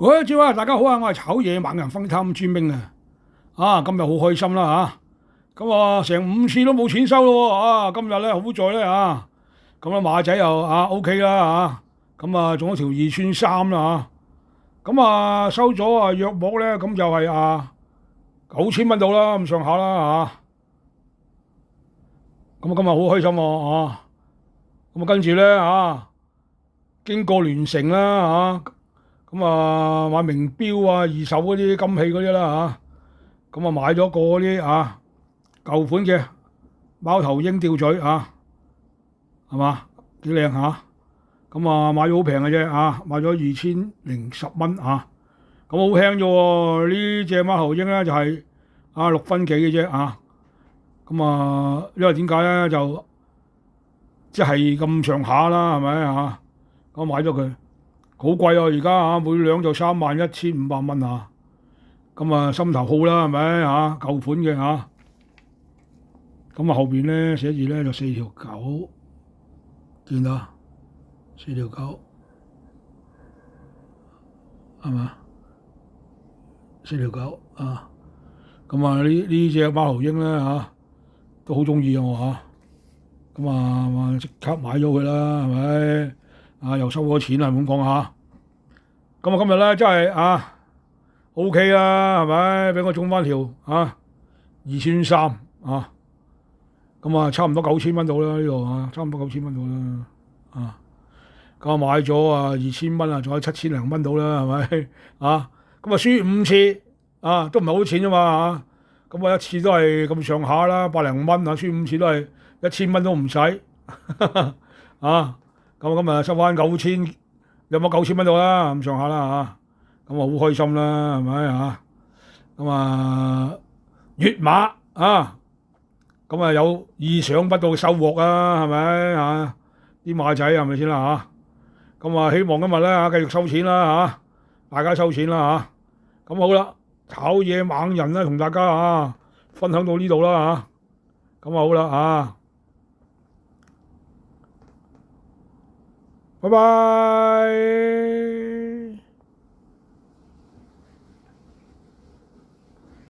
喂，朝啊，大家好啊，我係炒嘢猛人分貪專兵啊！今日好開心啦咁成5次都冇錢收咯今日咧好在咧馬仔又OK 啦中咗條2穿3啦收咗約莫咧咁就係9000蚊到啦咁上下啦咁今日好開心跟住咧經過聯城啦買名錶二手嗰啲金器嗰啲啦買咗個嗰啲舊款嘅貓頭鷹吊墜係嘛幾靚買咗好平嘅啫買咗2010蚊咁好輕啫喎，呢隻貓頭鷹咧就係6分幾嘅啫因為點解咧就即係咁上下啦係咪咁買咗佢。好貴而家每兩就31500蚊心頭好啦係咪舊款嘅後邊咧寫住咧就4條9，見到4條9係嘛？4條9呢隻貓頭鷹咧都好中意我即刻買咗佢啦係咪？又收咗錢啦唔好講今日咧真係OK 啦係咪？俾我中翻條2穿3差唔多9000蚊到啦呢度差唔多9000蚊到啦買咗2000蚊仲有7000零蚊到啦係咪輸5次都唔係好多錢啫嘛一次都係咁上下啦百零蚊輸5次都係1000蚊都唔使今日收翻9000，有冇9000蚊到啦咁上下啦咁好開心啦係咪月馬有意想不到嘅收穫係咪啲馬仔係咪先啦希望今日咧繼續收錢啦大家收錢啦咁好啦，炒嘢猛人咧同大家分享到呢度啦咁好啦拜拜。